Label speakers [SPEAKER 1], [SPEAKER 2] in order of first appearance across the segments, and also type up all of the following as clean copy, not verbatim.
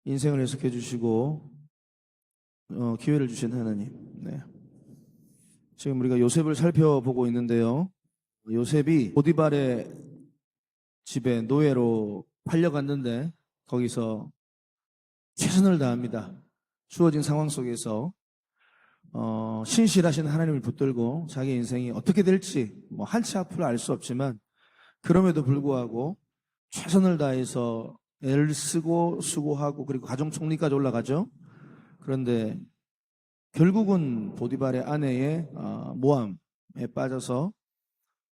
[SPEAKER 1] 인생을 해석해 주시고 기회를 주신 하나님. 네. 지금 우리가 요셉을 살펴보고 있는데요. 요셉이 보디발의 집에 노예로 팔려갔는데 거기서 최선을 다합니다. 주어진 상황 속에서 신실하신 하나님을 붙들고 자기 인생이 어떻게 될지 한치 앞을 알 수 없지만 그럼에도 불구하고 최선을 다해서 애를 쓰고 수고하고 그리고 가정 총리까지 올라가죠. 그런데 결국은 보디발의 아내의 모함에 빠져서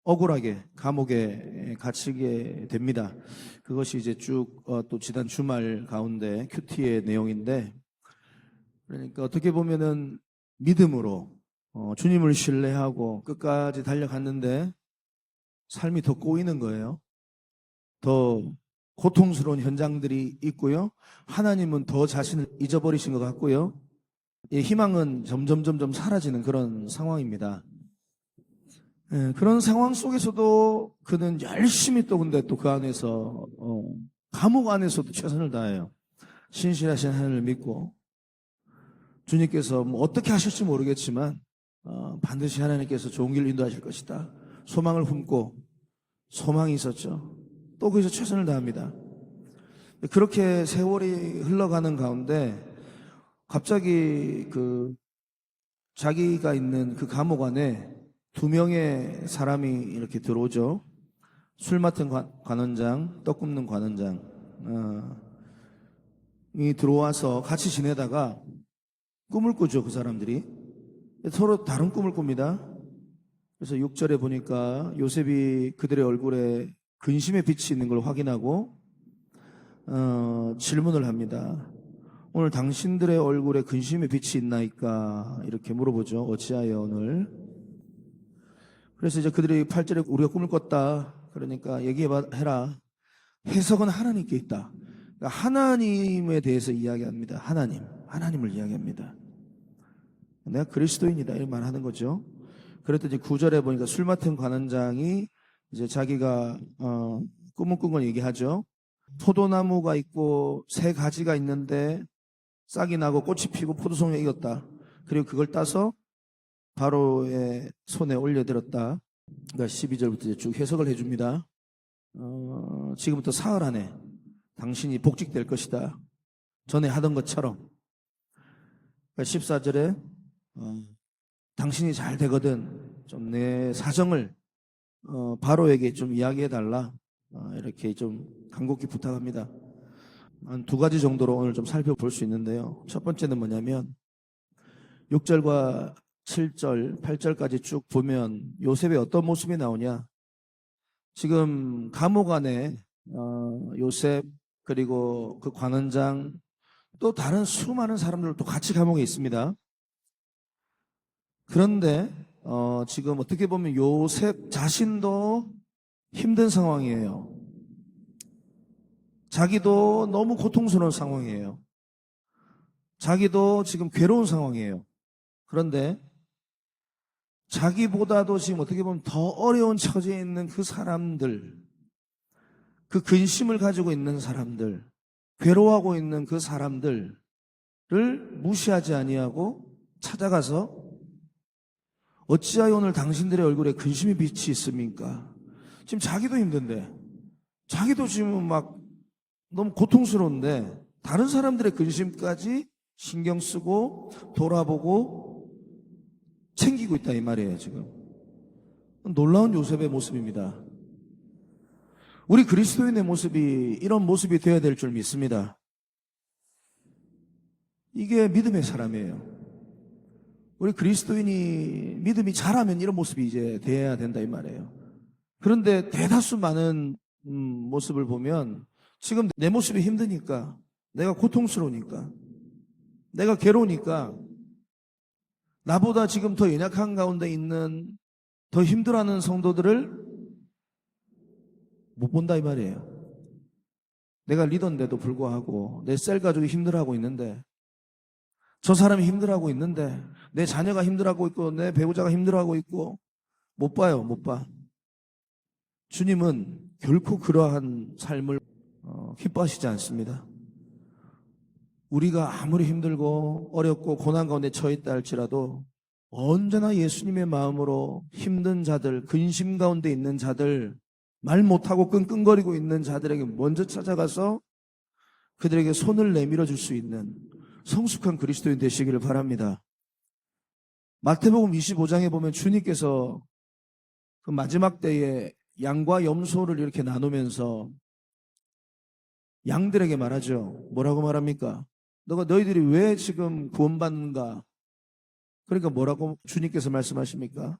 [SPEAKER 1] 억울하게 감옥에 갇히게 됩니다. 그것이 이제 쭉 또 지난 주말 가운데 큐티의 내용인데, 그러니까 어떻게 보면은 믿음으로 주님을 신뢰하고 끝까지 달려갔는데 삶이 더 꼬이는 거예요. 더 고통스러운 현장들이 있고요. 하나님은 더 자신을 잊어버리신 것 같고요. 희망은 점점 사라지는 그런 상황입니다. 그런 상황 속에서도 그는 열심히 또 근데 또 그 안에서 감옥 안에서도 최선을 다해요. 신실하신 하나님을 믿고 주님께서 어떻게 하실지 모르겠지만 반드시 하나님께서 좋은 길 인도하실 것이다. 소망을 품고 소망이 있었죠. 또 거기서 최선을 다합니다. 그렇게 세월이 흘러가는 가운데 갑자기 자기가 있는 그 감옥 안에 2명의 사람이 이렇게 들어오죠. 술 맡은 관원장, 떡 굽는 관원장 이 들어와서 같이 지내다가 꿈을 꾸죠. 그 사람들이 서로 다른 꿈을 꿉니다. 그래서 6절에 보니까 요셉이 그들의 얼굴에 근심의 빛이 있는 걸 확인하고 질문을 합니다. 오늘 당신들의 얼굴에 근심의 빛이 있나이까? 이렇게 물어보죠. 어찌하여 오늘? 그래서 이제 그들이 8절에 우리가 꿈을 꿨다. 그러니까 얘기해라. 해석은 하나님께 있다. 그러니까 하나님에 대해서 이야기합니다. 하나님을 이야기합니다. 내가 그리스도인이다 이런 말 하는 거죠. 그랬더니 9절에 보니까 술 맡은 관원장이 이제 자기가 꿈을 꾼 걸 얘기하죠. 포도나무가 있고 새 가지가 있는데 싹이 나고 꽃이 피고 포도송이 익었다. 그리고 그걸 따서 바로의 손에 올려드렸다. 그러니까 12절부터 쭉 해석을 해줍니다. 지금부터 사흘 안에 당신이 복직될 것이다. 전에 하던 것처럼. 그러니까 14절에 당신이 잘 되거든 좀 내 사정을 바로에게 좀 이야기해달라. 이렇게 좀 간곡히 부탁합니다. 한 2가지 정도로 오늘 좀 살펴볼 수 있는데요. 첫 번째는 뭐냐면 6절과 7절, 8절까지 쭉 보면 요셉의 어떤 모습이 나오냐. 지금 감옥 안에 요셉 그리고 그 관원장 또 다른 수많은 사람들도 같이 감옥에 있습니다. 그런데 지금 어떻게 보면 요셉 자신도 힘든 상황이에요. 자기도 너무 고통스러운 상황이에요. 자기도 지금 괴로운 상황이에요. 그런데 자기보다도 지금 어떻게 보면 더 어려운 처지에 있는 그 사람들, 그 근심을 가지고 있는 사람들, 괴로워하고 있는 그 사람들을 무시하지 아니하고 찾아가서 어찌하여 오늘 당신들의 얼굴에 근심의 빛이 있습니까? 지금 자기도 힘든데, 자기도 지금 막 너무 고통스러운데 다른 사람들의 근심까지 신경 쓰고 돌아보고 챙기고 있다 이 말이에요. 지금 놀라운 요셉의 모습입니다. 우리 그리스도인의 모습이 이런 모습이 되어야 될 줄 믿습니다. 이게 믿음의 사람이에요. 우리 그리스도인이 믿음이 자라면 이런 모습이 이제 돼야 된다 이 말이에요. 그런데 대다수 많은 모습을 보면 지금 내 모습이 힘드니까, 내가 고통스러우니까, 내가 괴로우니까 나보다 지금 더 연약한 가운데 있는 더 힘들어하는 성도들을 못 본다 이 말이에요. 내가 리더인데도 불구하고 내 셀 가족이 힘들어하고 있는데, 저 사람이 힘들어하고 있는데, 내 자녀가 힘들어하고 있고 내 배우자가 힘들어하고 있고 못 봐요. 못 봐. 주님은 결코 그러한 삶을 기뻐하시지 않습니다. 우리가 아무리 힘들고 어렵고 고난 가운데 처했다 할지라도 언제나 예수님의 마음으로 힘든 자들, 근심 가운데 있는 자들, 말 못하고 끙끙거리고 있는 자들에게 먼저 찾아가서 그들에게 손을 내밀어 줄 수 있는 성숙한 그리스도인 되시기를 바랍니다. 마태복음 25장에 보면 주님께서 그 마지막 때에 양과 염소를 이렇게 나누면서 양들에게 말하죠. 뭐라고 말합니까? 너희들이 왜 지금 구원받는가? 그러니까 뭐라고 주님께서 말씀하십니까?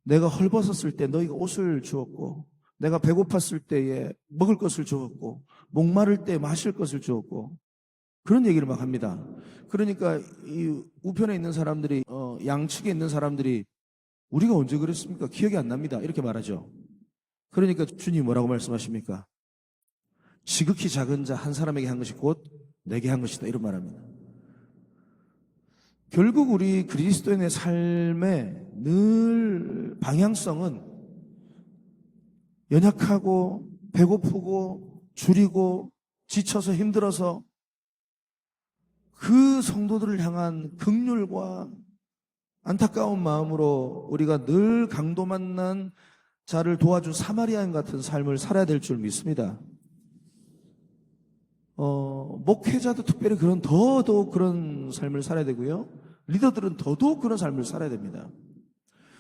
[SPEAKER 1] 내가 헐벗었을 때 너희가 옷을 주었고, 내가 배고팠을 때에 먹을 것을 주었고, 목마를 때 마실 것을 주었고, 그런 얘기를 막 합니다. 그러니까 이 우편에 있는 사람들이, 양측에 있는 사람들이 우리가 언제 그랬습니까? 기억이 안 납니다. 이렇게 말하죠. 그러니까 주님이 뭐라고 말씀하십니까? 지극히 작은 자 한 사람에게 한 것이 곧 내게 한 것이다. 이런 말합니다. 결국 우리 그리스도인의 삶의 늘 방향성은 연약하고 배고프고 줄이고 지쳐서 힘들어서 그 성도들을 향한 긍휼과 안타까운 마음으로 우리가 늘 강도 만난 자를 도와준 사마리아인 같은 삶을 살아야 될 줄 믿습니다. 목회자도 특별히 더더욱 그런 삶을 살아야 되고요. 리더들은 더더욱 그런 삶을 살아야 됩니다.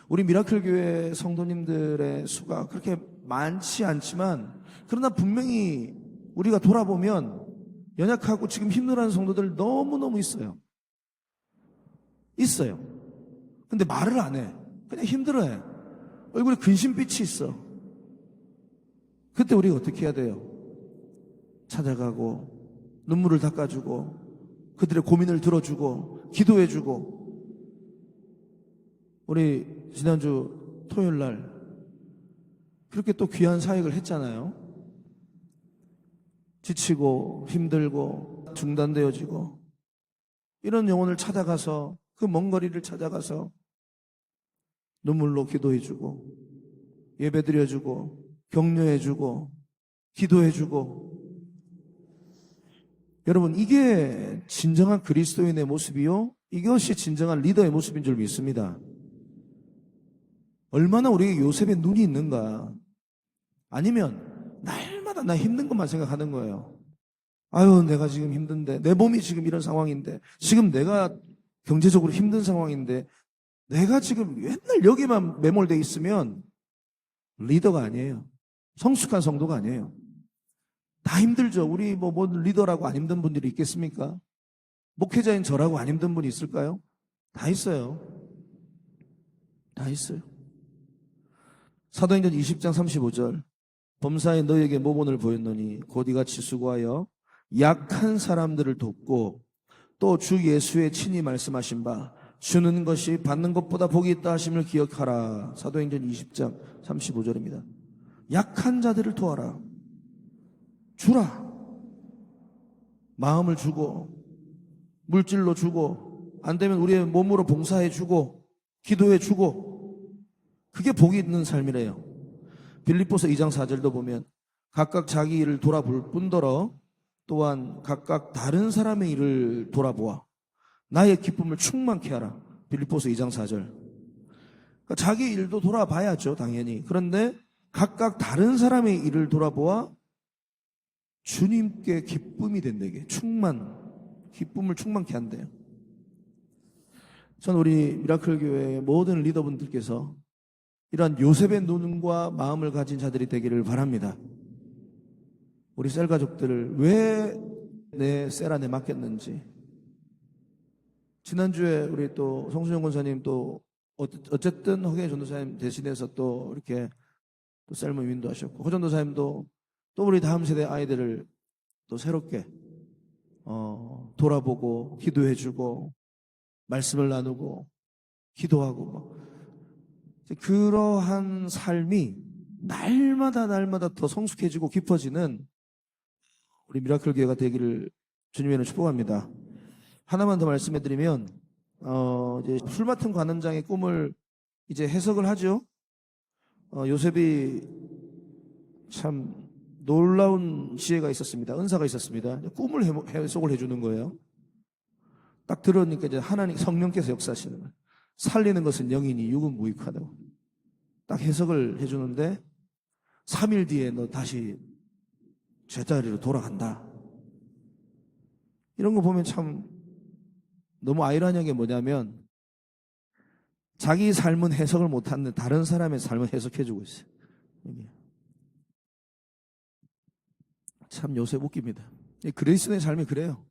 [SPEAKER 1] 우리 미라클 교회 성도님들의 수가 그렇게 많지 않지만, 그러나 분명히 우리가 돌아보면 연약하고 지금 힘들어하는 성도들 너무너무 있어요. 있어요. 근데 말을 안 해. 그냥 힘들어해. 얼굴에 근심빛이 있어. 그때 우리가 어떻게 해야 돼요? 찾아가고 눈물을 닦아주고 그들의 고민을 들어주고 기도해주고. 우리 지난주 토요일 날 그렇게 또 귀한 사역을 했잖아요. 지치고 힘들고 중단되어지고 이런 영혼을 찾아가서, 그 먼 거리를 찾아가서 눈물로 기도해주고 예배드려주고 격려해주고 기도해주고. 여러분, 이게 진정한 그리스도인의 모습이요, 이것이 진정한 리더의 모습인 줄 믿습니다. 얼마나 우리에게 요셉의 눈이 있는가. 아니면 날마다 나 힘든 것만 생각하는 거예요. 아유, 내가 지금 힘든데, 내 몸이 지금 이런 상황인데, 지금 내가 경제적으로 힘든 상황인데, 내가 지금 맨날 여기만 매몰돼 있으면 리더가 아니에요. 성숙한 성도가 아니에요. 다 힘들죠. 우리 뭐 리더라고 안 힘든 분들이 있겠습니까? 목회자인 저라고 안 힘든 분이 있을까요? 다 있어요. 다 있어요. 사도행전 20장 35절. 범사에 너희에게 모본을 보였노니 곧 이같이 수고하여 약한 사람들을 돕고 또 주 예수의 친히 말씀하신 바 주는 것이 받는 것보다 복이 있다 하심을 기억하라. 사도행전 20장 35절입니다. 약한 자들을 도와라. 주라. 마음을 주고 물질로 주고 안 되면 우리의 몸으로 봉사해 주고 기도해 주고. 그게 복이 있는 삶이래요. 빌립보서 2장 4절도 보면 각각 자기 일을 돌아볼 뿐더러 또한 각각 다른 사람의 일을 돌아보아 나의 기쁨을 충만케 하라. 빌립보서 2장 4절. 그러니까 자기 일도 돌아봐야죠, 당연히. 그런데 각각 다른 사람의 일을 돌아보아 주님께 기쁨이 된다게, 기쁨을 충만케 한대요. 전 우리 미라클 교회의 모든 리더분들께서 이러한 요셉의 눈과 마음을 가진 자들이 되기를 바랍니다. 우리 셀 가족들을 왜 내 셀 안에 맡겼는지. 지난주에 우리 또 성순영 권사님 또 어쨌든 허경희 전도사님 대신해서 또 이렇게 또 셀 모임 인도하셨고, 허 전도사님도 또 우리 다음 세대 아이들을 또 새롭게 돌아보고 기도해주고 말씀을 나누고 기도하고, 그러한 삶이 날마다 더 성숙해지고 깊어지는 우리 미라클 교회가 되기를 주님에는 축복합니다. 하나만 더 말씀해드리면, 이제 술 맡은 관원장의 꿈을 이제 해석을 하죠. 요셉이 참 놀라운 지혜가 있었습니다. 은사가 있었습니다. 꿈을 해석을 해주는 거예요. 딱 들으니까 이제 하나님 성령께서 역사하시는 거예요. 살리는 것은 영이니 육은 무익하다고. 딱 해석을 해주는데 3일 뒤에 너 다시 제자리로 돌아간다. 이런 거 보면 참 너무 아이러니한 게 뭐냐면 자기 삶은 해석을 못하는데 다른 사람의 삶은 해석해주고 있어요. 이게. 참 요셉 웃깁니다. 그리스도의 삶이 그래요.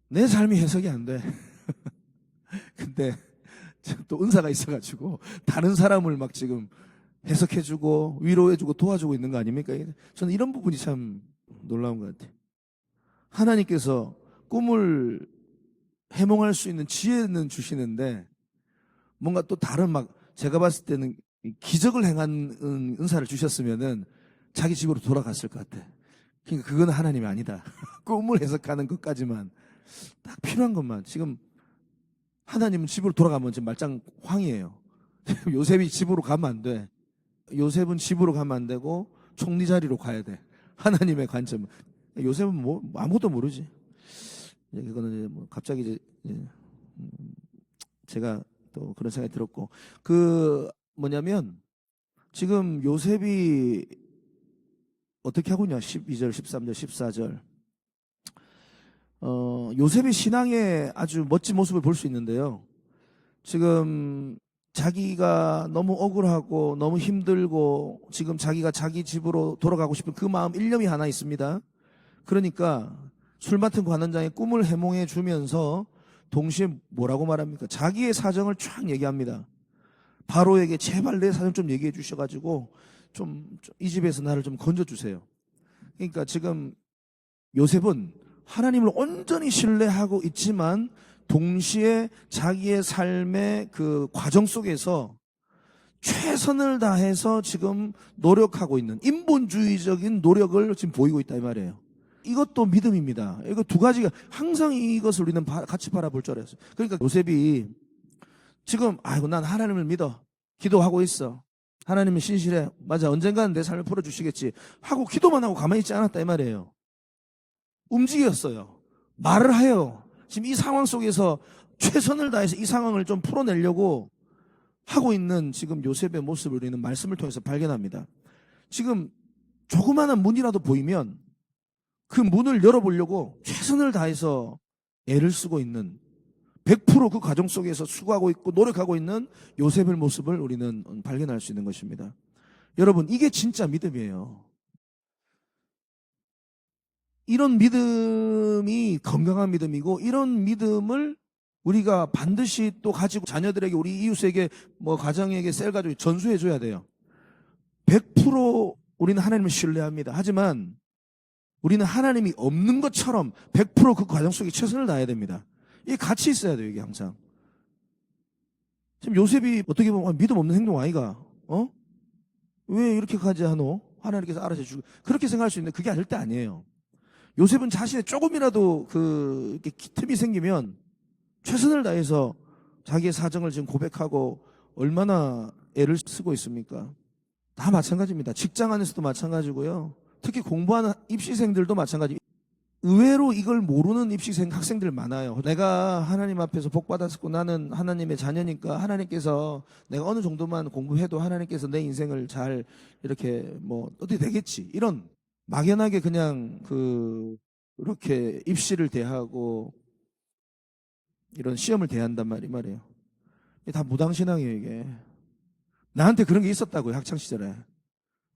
[SPEAKER 1] 내 삶이 해석이 안 돼. 근데 또 은사가 있어가지고 다른 사람을 막 지금 해석해주고 위로해주고 도와주고 있는 거 아닙니까? 저는 이런 부분이 참 놀라운 것 같아요. 하나님께서 꿈을 해몽할 수 있는 지혜는 주시는데 뭔가 또 다른 막 제가 봤을 때는 기적을 행한 은사를 주셨으면은 자기 집으로 돌아갔을 것 같아. 그러니까 그건 하나님이 아니다. 꿈을 해석하는 것까지만 딱 필요한 것만. 지금 하나님은 집으로 돌아가면 지금 말짱 황이에요. 요셉이 집으로 가면 안 돼. 요셉은 집으로 가면 안 되고 총리 자리로 가야 돼. 하나님의 관점. 요셉은 뭐 아무것도 모르지. 이거는 이제 뭐 갑자기 이제 제가 또 그런 생각이 들었고 뭐냐면 지금 요셉이 어떻게 하고 있냐 12절 13절 14절 요셉의 신앙의 아주 멋진 모습을 볼 수 있는데요. 지금 자기가 너무 억울하고 너무 힘들고 지금 자기가 자기 집으로 돌아가고 싶은 그 마음 일념이 하나 있습니다. 그러니까 술 맡은 관원장의 꿈을 해몽해 주면서 동시에 뭐라고 말합니까? 자기의 사정을 쫙 얘기합니다. 바로에게 제발 내 사정 좀 얘기해 주셔가지고 좀 이 집에서 나를 좀 건져주세요. 그러니까 지금 요셉은 하나님을 온전히 신뢰하고 있지만 동시에 자기의 삶의 그 과정 속에서 최선을 다해서 지금 노력하고 있는 인본주의적인 노력을 지금 보이고 있다 이 말이에요. 이것도 믿음입니다. 이거 두 가지가 항상 이것을 우리는 같이 바라볼 줄 알았어요. 그러니까 요셉이 지금 아이고 난 하나님을 믿어. 기도하고 있어. 하나님은 신실해. 맞아. 언젠가는 내 삶을 풀어주시겠지. 하고 기도만 하고 가만히 있지 않았다 이 말이에요. 움직였어요. 말을 해요. 지금 이 상황 속에서 최선을 다해서 이 상황을 좀 풀어내려고 하고 있는 지금 요셉의 모습을 우리는 말씀을 통해서 발견합니다. 지금 조그마한 문이라도 보이면 그 문을 열어보려고 최선을 다해서 애를 쓰고 있는 100% 그 과정 속에서 수고하고 있고 노력하고 있는 요셉의 모습을 우리는 발견할 수 있는 것입니다. 여러분, 이게 진짜 믿음이에요. 이런 믿음이 건강한 믿음이고 이런 믿음을 우리가 반드시 또 가지고 자녀들에게 우리 이웃에게 뭐 가정에게 셀 가족이 전수해 줘야 돼요. 100% 우리는 하나님을 신뢰합니다. 하지만 우리는 하나님이 없는 것처럼 100% 그 과정 속에 최선을 다해야 됩니다. 이게 같이 있어야 돼요. 이게 항상. 지금 요셉이 어떻게 보면 믿음 없는 행동 아이가 왜 이렇게 가지 하노? 하나님께서 알아서 주고 그렇게 생각할 수 있는데 그게 절대 아니에요. 요셉은 자신의 조금이라도 이렇게 틈이 생기면 최선을 다해서 자기의 사정을 지금 고백하고 얼마나 애를 쓰고 있습니까? 다 마찬가지입니다. 직장 안에서도 마찬가지고요. 특히 공부하는 입시생들도 마찬가지. 의외로 이걸 모르는 입시생 학생들 많아요. 내가 하나님 앞에서 복 받았고 나는 하나님의 자녀니까 하나님께서 내가 어느 정도만 공부해도 하나님께서 내 인생을 잘 이렇게 뭐 어떻게 되겠지. 이런 막연하게 그냥 이렇게 입시를 대하고 이런 시험을 대한단 말이에요. 이게 다 무당신앙이에요, 이게. 나한테 그런 게 있었다고요, 학창시절에.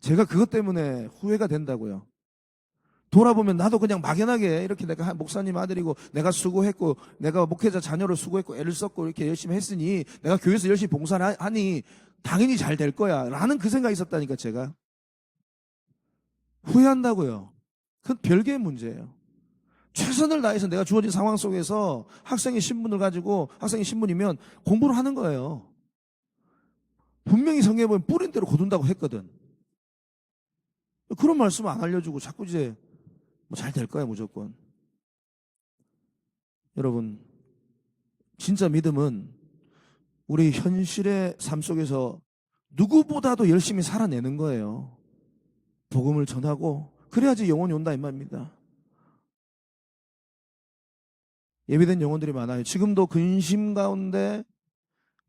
[SPEAKER 1] 제가 그것 때문에 후회가 된다고요. 돌아보면 나도 그냥 막연하게 이렇게 내가 목사님 아들이고 내가 수고했고 내가 목회자 자녀로 수고했고 애를 썼고 이렇게 열심히 했으니 내가 교회에서 열심히 봉사를 하니 당연히 잘 될 거야 라는 그 생각이 있었다니까 제가. 후회한다고요. 그건 별개의 문제예요. 최선을 다해서 내가 주어진 상황 속에서 학생의 신분을 가지고 학생의 신분이면 공부를 하는 거예요. 분명히 성경에 보면 뿌린 대로 거둔다고 했거든. 그런 말씀 안 알려주고 자꾸 이제 뭐 잘 될 거야 무조건. 여러분, 진짜 믿음은 우리 현실의 삶 속에서 누구보다도 열심히 살아내는 거예요. 복음을 전하고 그래야지 영혼이 온다 이 말입니다. 예비된 영혼들이 많아요. 지금도 근심 가운데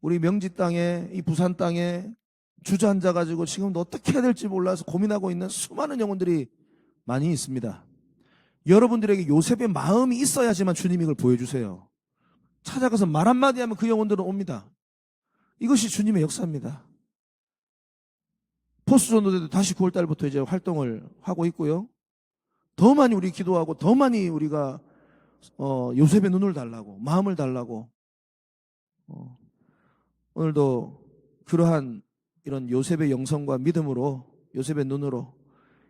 [SPEAKER 1] 우리 명지 땅에, 이 부산 땅에 주저앉아 가지고 지금도 어떻게 해야 될지 몰라서 고민하고 있는 수많은 영혼들이 많이 있습니다. 여러분들에게 요셉의 마음이 있어야지만 주님이 이걸 보여주세요. 찾아가서 말 한마디 하면 그 영혼들은 옵니다. 이것이 주님의 역사입니다. 포스전도대도 다시 9월달부터 이제 활동을 하고 있고요. 더 많이 우리 기도하고 더 많이 우리가 요셉의 눈을 달라고, 마음을 달라고, 오늘도 그러한 이런 요셉의 영성과 믿음으로, 요셉의 눈으로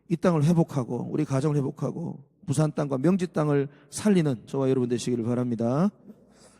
[SPEAKER 1] 이 땅을 회복하고 우리 가정을 회복하고 부산 땅과 명지 땅을 살리는 저와 여러분 되시기를 바랍니다.